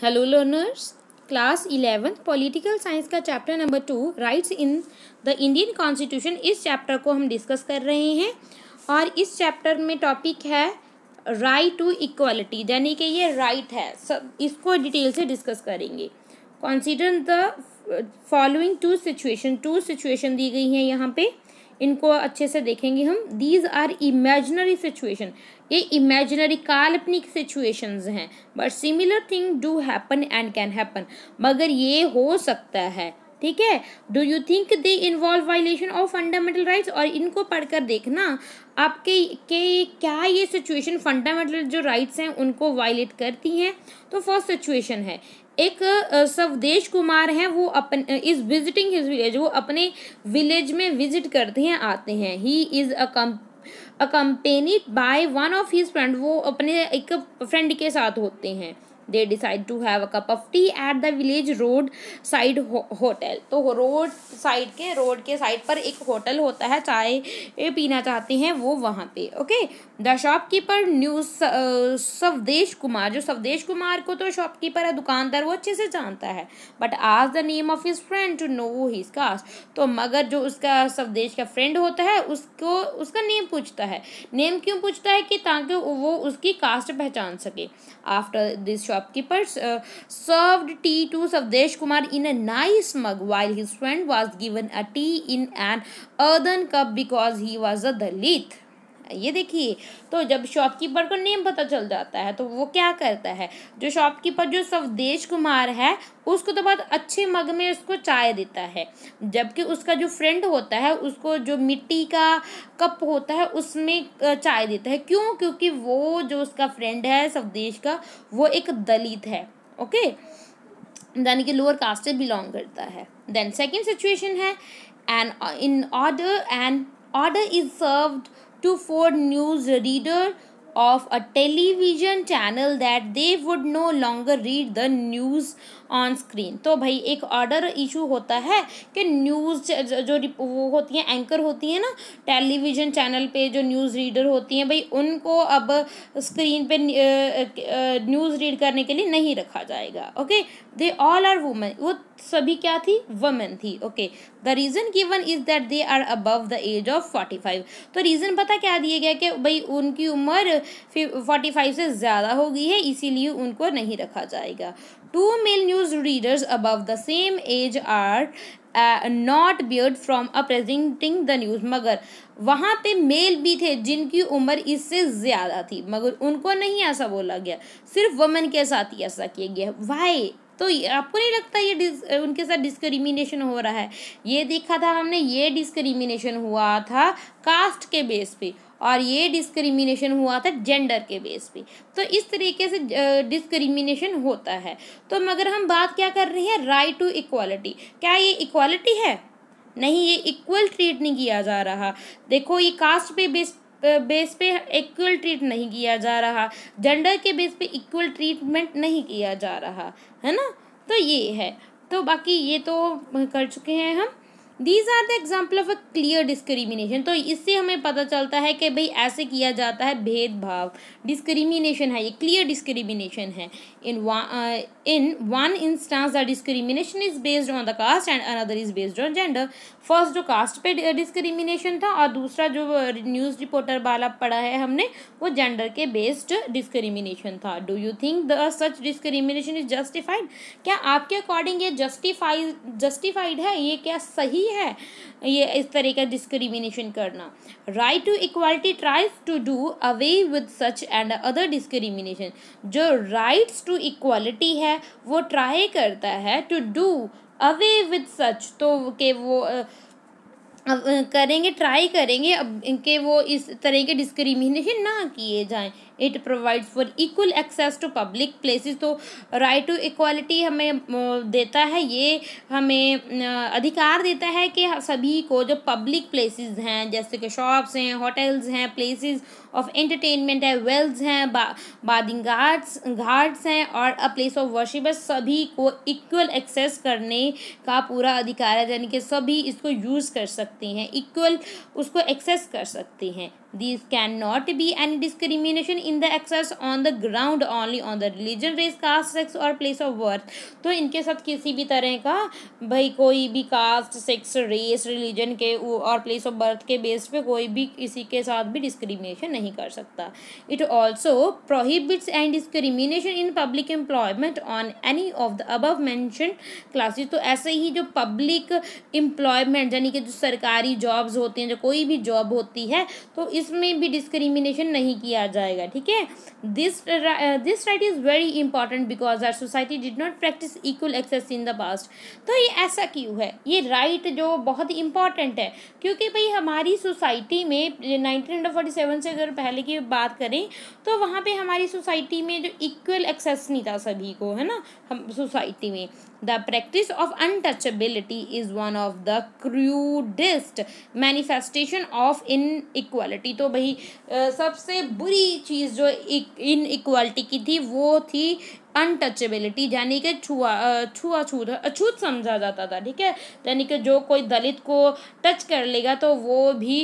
Hello learners, class 11 political science का chapter number 2 rights in the Indian constitution, इस chapter को हम discuss कर रहे हैं। और इस चैप्टर में टॉपिक है राइट टू इक्वालिटी, यानी कि ये राइट है, सब इसको डिटेल से डिस्कस करेंगे। Consider the following two situation दी गई हैं यहाँ पे, इनको अच्छे से देखेंगे हम। दीज आर इमेजिनरी सिचुएशन, ये इमेजिनरी काल्पनिक सिचुएशंस हैं, but similar thing do happen and can happen, मगर ये हो सकता है, ठीक है। Do you think they involve violation of fundamental rights, और इनको पढ़कर देखना आपके के क्या ये सिचुएशन फंडामेंटल जो राइट्स हैं उनको वायलेट करती हैं। तो फर्स्ट सिचुएशन है, एक स्वदेश कुमार हैं, वो अपन इज विजिटिंग हिज विलेज, वो अपने विलेज में विजिट करते हैं, आते हैं। He is accompanied by one of his friend, वो अपने एक फ्रेंड के साथ होते हैं। They decide to have a cup of tea at the village road side hotel, तो रोड के साइड पर एक होटल होता है, चाय पीना चाहते हैं वो वहाँ पे। ओके, द शॉपकीपर न्यूज स्वदेश कुमार, जो स्वदेश कुमार को तो शॉपकीपर है, दुकानदार, वो अच्छे से जानता है, बट आज the name of his friend to know his caste, तो मगर जो उसका स्वदेश का फ्रेंड होता है उसको उसका नेम पूछता है। नेम क्यों पूछता है? कि ताकि वो उसकी कास्ट पहचान सके। After this shopkeeper served tea to Savdesh Kumar in a nice mug, while his friend was given a tea in an earthen cup because he was a Dalit. ये देखिए, तो जब शॉपकीपर को नेम पता चल जाता है तो वो क्या करता है, जो शॉपकीपर जो स्वदेश कुमार है उसको तो बहुत अच्छे मग में उसको चाय देता है, जबकि उसका जो फ्रेंड होता है उसको जो मिट्टी का कप होता है उसमें चाय देता है। क्यों? क्योंकि वो जो उसका फ्रेंड है स्वदेश का, वो एक दलित है। ओके, यानी कि लोअर कास्ट से बिलोंग करता है। देन सेकेंड सिचुएशन है, an order is served to four news reader of a television channel that they would no longer read the news on screen। तो भाई एक ऑर्डर इशू होता है कि न्यूज़ जो वो होती हैं, एंकर होती हैं ना टेलीविज़न चैनल पे, जो न्यूज़ रीडर होती हैं, भाई उनको अब स्क्रीन पे न्यूज़ रीड करने के लिए नहीं रखा जाएगा। Okay, they all are women, वो सभी क्या थी? वुमेन थी। Okay, the reason given is that they are above the age of 45। तो रीज़न पता क्या दिया गया कि भाई उनकी उम्र 45 से ज़्यादा हो गई है, इसीलिए उनको नहीं रखा जाएगा। 2 male news readers above the same age are not barred from presenting the news, मगर वहाँ पे मेल भी थे जिनकी उम्र इससे ज़्यादा थी, मगर उनको नहीं ऐसा बोला गया, सिर्फ वुमेन के साथ ही ऐसा किया गया। वाई? तो आपको नहीं लगता ये उनके साथ डिस्क्रिमिनेशन हो रहा है? ये देखा था हमने, ये डिस्क्रिमिनेशन हुआ था कास्ट के बेस पे, और ये डिस्क्रिमिनेशन हुआ था जेंडर के बेस पे। तो इस तरीके से डिस्क्रिमिनेशन होता है। तो मगर हम बात क्या कर रहे हैं? Right to equality. क्या ये इक्वालिटी है? नहीं, ये इक्वल ट्रीट नहीं किया जा रहा। देखो, ये कास्ट पे बेस पे इक्वल ट्रीट नहीं किया जा रहा, जेंडर के बेस पे इक्वल ट्रीटमेंट नहीं किया जा रहा है ना। तो ये है, तो बाकी ये तो कर चुके हैं हम। These are the example of a clear discrimination। तो इससे हमें पता चलता है कि भाई ऐसे किया जाता है भेदभाव, डिस्क्रिमिनेशन है, ये क्लियर डिस्क्रिमिनेशन है। In one instance the discrimination is based on the caste and another is based on gender। First जो कास्ट पे डिस्क्रिमिनेशन था, और दूसरा जो न्यूज़ रिपोर्टर वाला पढ़ा है हमने, वो जेंडर के बेस्ड डिस्क्रिमिनेशन था। Do you think the such discrimination is justified? क्या आपके अकॉर्डिंग ये जस्टिफाइड है? ये क्या सही है ये इस तरह का डिस्क्रिमिनेशन करना? Right to equality tries to do away with such and other discrimination. जो राइट्स टू इक्वालिटी है वो ट्राई करता है to do away with such, तो के वो ट्राई करेंगे अब इनके वो इस तरह के डिस्क्रिमिनेशन ना किए जाएं। It provides for equal access to public places. तो राइट टू इक्वालिटी हमें देता है, ये हमें अधिकार देता है कि सभी को जो पब्लिक प्लेसेस हैं, जैसे कि शॉप्स हैं, होटल्स हैं, प्लेसेस ऑफ एंटरटेनमेंट है, वेल्स हैं, बादिंग घाट्स हैं, और अ प्लेस ऑफ वर्शिप है, सभी को इक्वल एक्सेस करने का पूरा अधिकार है, यानी कि सभी इसको यूज़ कर सकते हैं, इक्वल उसको एक्सेस कर सकते हैं। This can not be any discrimination in the access on the ground only on the religion, race, caste, sex और प्लेस ऑफ बर्थ। तो इनके साथ किसी भी तरह का भाई कोई भी कास्ट, सेक्स, रेस, रिलीजन के और प्लेस ऑफ बर्थ के बेस पे कोई भी किसी के साथ भी डिस्क्रिमिनेशन नहीं कर सकता। It also prohibits and discrimination in public employment on any of the above mentioned classes. तो ऐसे ही जो पब्लिक एम्प्लॉयमेंट यानी कि जो सरकारी जॉब्स होती हैं, जो कोई भी जॉब होती है, तो इसमें भी डिस्क्रिमिनेशन नहीं किया जाएगा। ठीक है, this right is very important because our society did not practice equal access in the past. तो ये ऐसा क्यों है, ये राइट जो बहुत इंपॉर्टेंट है, क्योंकि भाई हमारी सोसाइटी में 1947 से अगर पहले की बात करें तो वहाँ पे हमारी सोसाइटी में जो इक्वल एक्सेस नहीं था सभी को, है ना, हम सोसाइटी में। The practice of untouchability is one of the crudest manifestation of inequality. तो भाई सबसे बुरी चीज़ जो इनइक्वालिटी की थी वो थी अनटचेबिलिटी, यानी कि अछूत समझा जाता था। ठीक है, यानी कि जो कोई दलित को टच कर लेगा तो वो भी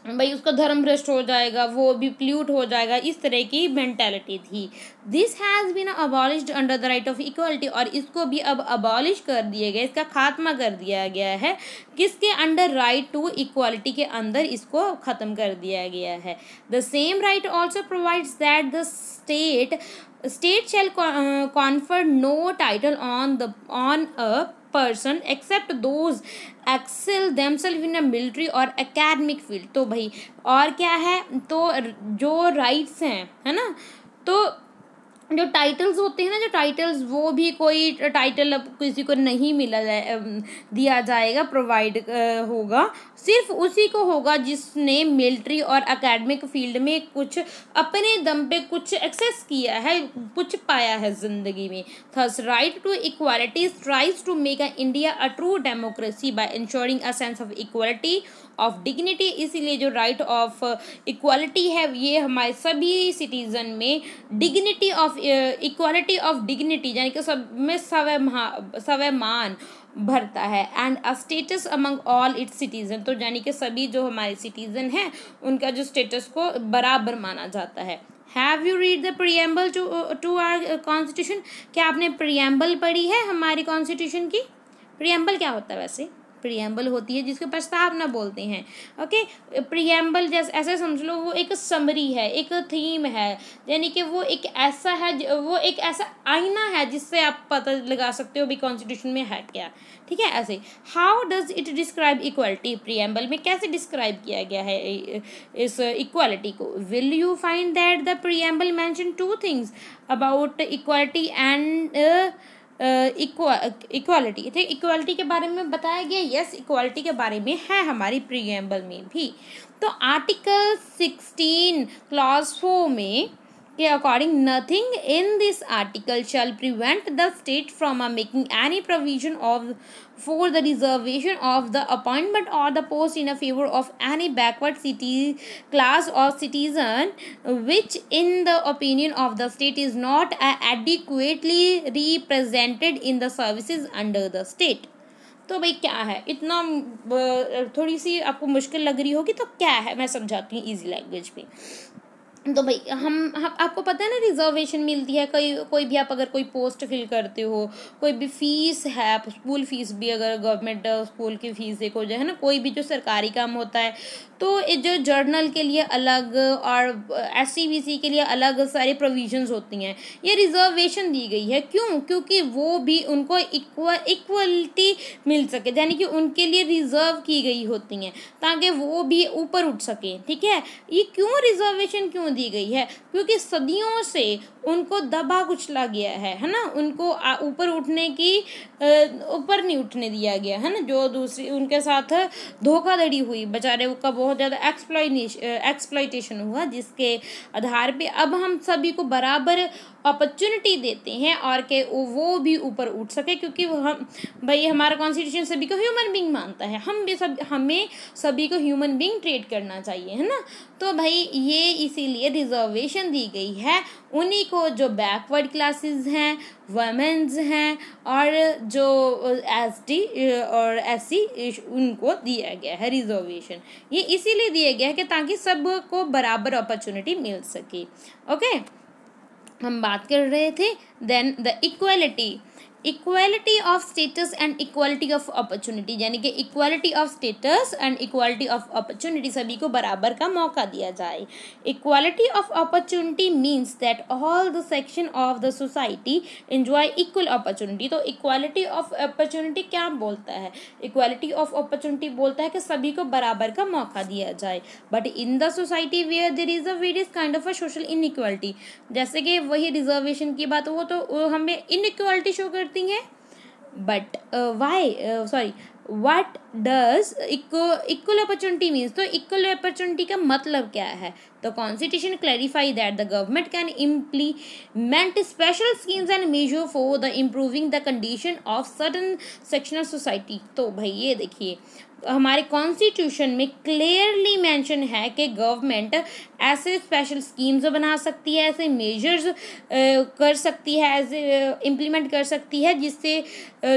भाई उसका धर्म भ्रष्ट हो जाएगा, वो भी प्ल्यूट हो जाएगा, इस तरह की मेंटालिटी थी। This has been abolished under the right of equality, और इसको भी अब अबॉलिश कर दिया गया, इसका खात्मा कर दिया गया है। किसके अंडर? राइट टू इक्वालिटी के अंदर इसको ख़त्म कर दिया गया है। The same right also provides that the state shall confer no title on a person except those excel themselves in a military or academic field। तो भाई और क्या है, तो जो राइट्स हैं, है ना, तो जो टाइटल्स होते हैं ना, जो टाइटल्स, वो भी कोई टाइटल अब किसी को नहीं दिया जाएगा, प्रोवाइड होगा, सिर्फ उसी को होगा जिसने मिलिट्री और एकेडमिक फील्ड में कुछ अपने दम पे कुछ एक्सेस किया है, कुछ पाया है ज़िंदगी में। Thus right to equality tries to make India a true democracy by ensuring a sense of equality of dignity. इसीलिए जो राइट ऑफ इक्वालिटी है ये हमारे सभी सिटीज़न में dignity of equality of dignity यानी कि सब में स्वमान भरता है, and a status among all it's citizen. तो यानी कि सभी जो हमारे सिटीजन हैं उनका जो स्टेटस को बराबर माना जाता है। Have you read the preamble to our constitution? क्या आपने प्रीएम्बल पढ़ी है हमारी कॉन्स्टिट्यूशन की? प्रीएम्बल क्या होता है वैसे? प्रीएम्बल होती है जिसके प्रस्तावना बोलते हैं। ओके, प्रीएम्बल जैसे ऐसे समझ लो वो एक समरी है, एक थीम है, यानी कि वो एक ऐसा है, वो एक ऐसा आईना है जिससे आप पता लगा सकते हो भी कॉन्स्टिट्यूशन में है क्या। ठीक है, ऐसे how does it describe equality? Preamble में कैसे डिस्क्राइब किया गया है इस इक्वालिटी को? Will you find that the preamble mention two things about equality and equality. ठीक, इक्वालिटी के बारे में बताया गया, यस इक्वालिटी के बारे में है हमारी प्रीएम्बल में भी। तो आर्टिकल 16 क्लॉज 4 में के according nothing in this article shall prevent the state from making any provision of for the reservation of the appointment or the post in a favor of any backward class or citizen which in the opinion of the state is not adequately represented in the services under the state। तो भाई क्या है, इतना थोड़ी सी आपको मुश्किल लग रही होगी, तो क्या है मैं समझाती हूँ इजी लैंग्वेज में। तो भाई हम आपको पता है ना, रिजर्वेशन मिलती है, कोई भी आप अगर कोई पोस्ट फिल करते हो, कोई भी फीस है, स्कूल फीस भी, अगर गवर्नमेंट स्कूल की फीस देखो जो है ना, कोई भी जो सरकारी काम होता है, तो जो जर्नल के लिए अलग और SCBC के लिए अलग सारी प्रोविजंस होती हैं, ये रिजर्वेशन दी गई है। क्यों? क्योंकि वो भी उनको इक्वलिटी मिल सके, यानी कि उनके लिए रिजर्व की गई होती हैं ताकि वो भी ऊपर उठ सकें। ठीक है, ये क्यों रिजर्वेशन क्यों दी गई है? क्योंकि सदियों से उनको दबा कुचला गया है ना, उनको ऊपर उठने की ऊपर नहीं उठने दिया गया है ना, जो दूसरी उनके साथ धोखाधड़ी हुई, बेचारे का बहुत ज़्यादा एक्सप्लॉइटेशन हुआ, जिसके आधार पे अब हम सभी को बराबर अपॉर्चुनिटी देते हैं और के वो भी ऊपर उठ सके, क्योंकि हम भाई हमारा कॉन्स्टिट्यूशन सभी को ह्यूमन बीइंग मानता है, हमें सभी को ह्यूमन बीइंग ट्रीट करना चाहिए, है ना। तो भाई ये इसीलिए ये रिजर्वेशन दी गई है उन्हीं को जो बैकवर्ड क्लासेस हैं, वमेंस हैं और जो एसटी और एससी उनको दिया गया है रिजर्वेशन। ये इसीलिए दिया गया है कि ताकि सबको बराबर अपॉर्चुनिटी मिल सके। ओके, हम बात कर रहे थे then the equality of status and equality of opportunity, यानी कि equality of status and equality of opportunity, सभी को बराबर का मौका दिया जाए। Equality of opportunity means that all the section of the society enjoy equal opportunity. तो इक्वालिटी ऑफ अपॉर्चुनिटी क्या बोलता है? इक्वालिटी ऑफ अपॉर्चुनिटी बोलता है कि सभी को बराबर का मौका दिया जाए। But in the society where there is a various kind of a social inequality, जैसे कि वही रिजर्वेशन की बात, वो तो हमें इनइक्वालिटी शो करती है। But what does equal opportunity means? तो इक्वल अपॉर्चुनिटी का मतलब क्या है? The Constitution clarify that the government can implement special schemes and measures for the improving the condition of certain section of society। तो भाई ये देखिए हमारे कॉन्स्टिट्यूशन में क्लियरली मेंशन है कि गवर्नमेंट ऐसे स्पेशल स्कीम्स बना सकती है, ऐसे मेजर्स कर सकती है, ऐसे इम्प्लीमेंट कर सकती है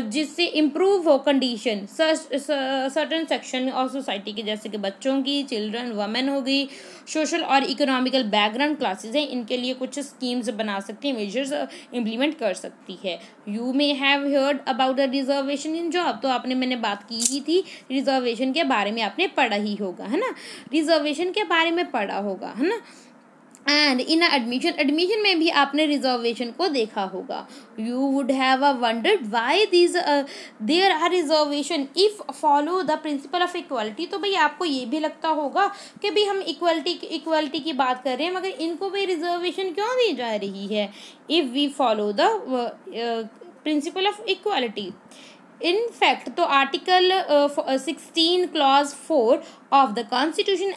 जिससे इम्प्रूव हो condition certain section of society की, जैसे कि बच्चों की, चिल्ड्रन, वमेन हो गई, सोशल और इकोनॉमिकल बैकग्राउंड क्लासेस हैं, इनके लिए कुछ स्कीम्स बना सकती है, मेजर्स इम्प्लीमेंट कर सकती है। You may have heard about the reservation in job, तो मैंने बात की ही थी, रिजर्वेशन के बारे में आपने पढ़ा ही होगा, है ना, रिजर्वेशन के बारे में पढ़ा होगा, है ना। एंड इन एडमिशन में भी आपने रिजर्वेशन को देखा होगा। You would have wondered why there are reservation if follow the principle of equality. तो भाई आपको ये भी लगता होगा कि भाई हम इक्वालिटी की बात कर रहे हैं, मगर इनको भाई रिजर्वेशन क्यों दी जा रही है? If we follow the principle of equality. In fact, तो article 16 clause 4 of the Constitution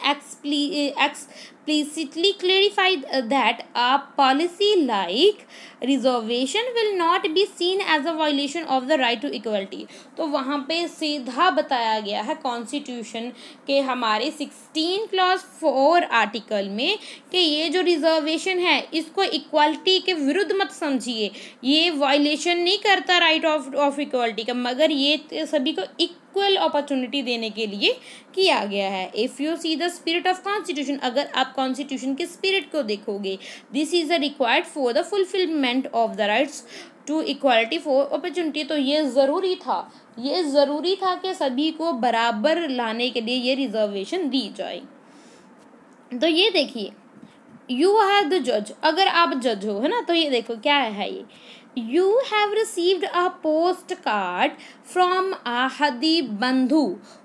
explicitly clarified that a policy like reservation will not be seen as a violation of the right to equality। तो वहाँ पे सीधा बताया गया है constitution के हमारे 16 clause 4 आर्टिकल में कि ये जो रिजर्वेशन है इसको इक्वालिटी के विरुद्ध मत समझिए, ये वायलेशन नहीं करता राइट ऑफ इक्वालिटी का, मगर ये सभी को इक्वल अपॉर्चुनिटी देने के लिए किया गया है। If you see the spirit of constitution, अगर आप कॉन्स्टिट्यूशन के स्पिरिट को देखोगे, this is required for the fulfilment of the rights to equality for opportunity. तो ये ज़रूरी था कि सभी को बराबर लाने के लिए ये रिजर्वेशन दी जाए। तो ये देखिए, यू आर द जज, अगर आप जज हो, है ना, तो ये देखो क्या है ये, you have received a postcard from Ahadi Bandhu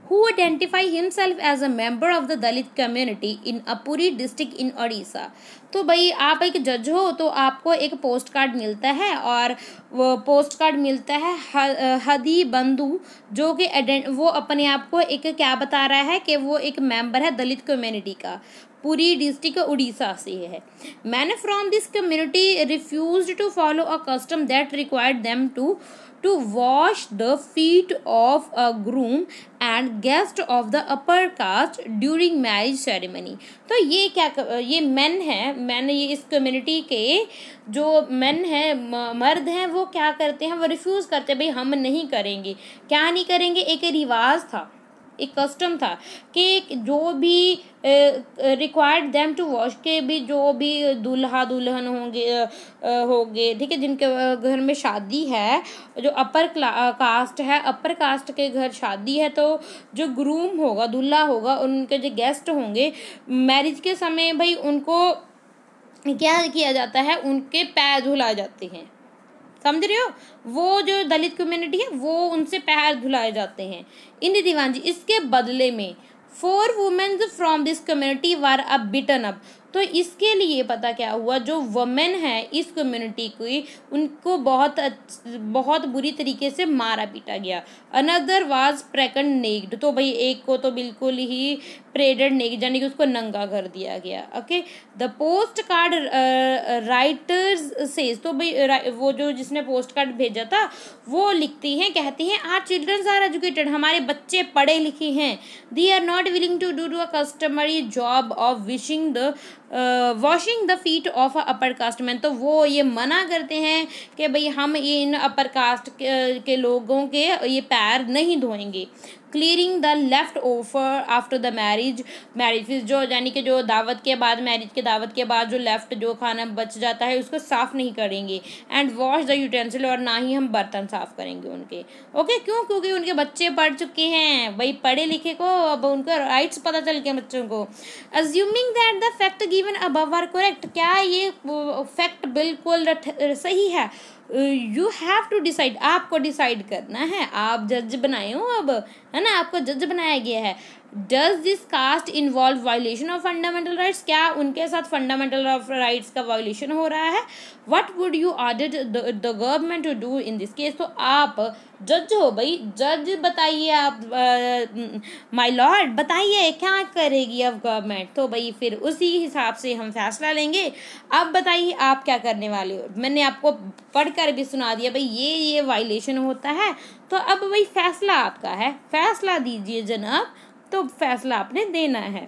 who identify himself as a member of the Dalit community in Apuri district in Odisha। तो भाई आप एक जज हो तो आपको एक पोस्ट कार्ड मिलता है, और वो पोस्ट कार्ड मिलता है हदी बंधु, जो कि वो अपने आप को एक क्या बता रहा है कि वो एक मेंबर है दलित कम्युनिटी का, पूरी डिस्ट्रिक्ट उड़ीसा से है। Man from this community refused to follow a custom that required them to wash the feet of a groom and guest of the upper caste during marriage ceremony। तो ये क्या, ये man ये इस कम्युनिटी के जो मेन हैं, मर्द हैं, वो क्या करते हैं, वो रिफ्यूज़ करते हैं, भाई हम नहीं करेंगे। क्या नहीं करेंगे? एक रिवाज था, एक कस्टम था कि जो भी रिक्वायर्ड देम टू वॉश, के भी जो भी दूल्हा दुल्हन होंगे, ठीक है, जिनके घर में शादी है, जो अपर कास्ट है, अपर कास्ट के घर शादी है, तो जो ग्रूम होगा, दूल्हा होगा, उनके जो गेस्ट होंगे मैरिज के समय, भाई उनको क्या किया जाता है, उनके पैर धुलाए जाते हैं, समझ रहे हो, वो जो दलित कम्युनिटी है वो उनसे पैर धुलाए जाते हैं इन दीवानजी। इसके बदले में 4 women from this community were a beaten up. तो इसके लिए पता क्या हुआ, जो वुमेन है इस कम्युनिटी की, उनको बहुत बुरी तरीके से मारा पीटा गया। अनदर वाज प्रेकन नेक्ड, तो भाई एक को तो बिल्कुल ही प्रेडेड नेक्ड, यानी कि उसको नंगा कर दिया गया। Okay, the post card writers says, तो भाई वो जो जिसने पोस्ट कार्ड भेजा था वो लिखती हैं, कहती हैं, आर चिल्ड्रंस आर एजुकेटेड, हमारे बच्चे पढ़े लिखे हैं, they are not willing to do a customary job of wishing the washing the feet of upper caste man, तो वो ये मना करते हैं कि भाई हम इन अपर कास्ट के लोगों के ये पैर नहीं धोएंगे। Clearing the left over after the marriage फिर जो यानी कि जो दावत के बाद, मैरिज के दावत के बाद जो लेफ्ट जो खाना बच जाता है उसको साफ़ नहीं करेंगे। एंड वॉश द यूटेंसिल, और ना ही हम बर्तन साफ़ करेंगे उनके। ओके, क्यों? क्योंकि उनके बच्चे पढ़ चुके हैं भाई, पढ़े लिखे को अब उनको राइट्स पता चल गए बच्चों को। Assuming that the fact given above are correct, क्या ये फैक्ट बिल्कुल सही है? यू हैव टू डिसाइड, आपको डिसाइड करना है, आप जज बनाए हो अब, है ना, आपको जज बनाया गया है। Does this caste involve violation of fundamental rights, क्या उनके साथ फंडामेंटल राइट्स का वायलेशन हो रहा है? What would you order the government to do in this case, तो आप जज हो भाई, जज बताइए आप, माय लॉर्ड बताइए क्या करेगी अब गवर्नमेंट, तो भाई फिर उसी हिसाब से हम फैसला लेंगे। अब बताइए आप क्या करने वाले हो? मैंने आपको पढ़कर भी सुना दिया भाई ये वायलेशन होता है, तो अब भाई फैसला आपका है, फैसला दीजिए जनाब, तो फैसला आपने देना है।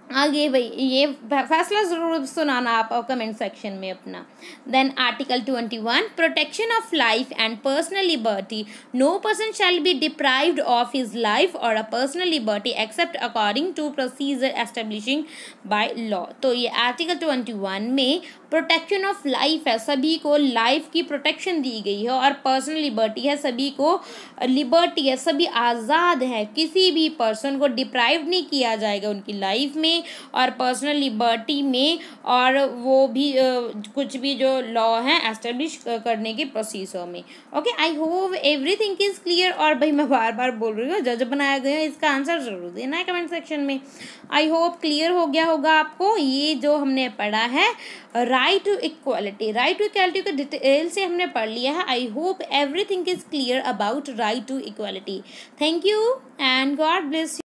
आगे भाई ये फैसला ज़रूर सुनाना आप कमेंट सेक्शन में अपना। Then article 21, protection of life and personal liberty, no person shall be deprived of his life or a personal liberty except according to procedure establishing by law. तो ये आर्टिकल 21 में प्रोटेक्शन ऑफ लाइफ है, सभी को life की protection दी गई है, और पर्सनल लिबर्टी है, सभी को लिबर्टी है, सभी आज़ाद है, किसी भी पर्सन को डिप्राइव नहीं किया जाएगा उनकी लाइफ में और पर्सनल लिबर्टी में, और वो भी कुछ भी जो लॉ है एस्टेब्लिश करने के प्रोसीजर में। Okay, I hope everything is clear. और भाई मैं बार बार बोल रही हूँ, जज बनाया गया, इसका आंसर जरूर देना है कमेंट सेक्शन में। आई होप क्लियर हो गया होगा आपको ये जो हमने पढ़ा है right to equality. Right to equality को डिटेल से हमने पढ़ लिया है। I hope everything is clear about right to equality. Thank you and God bless you.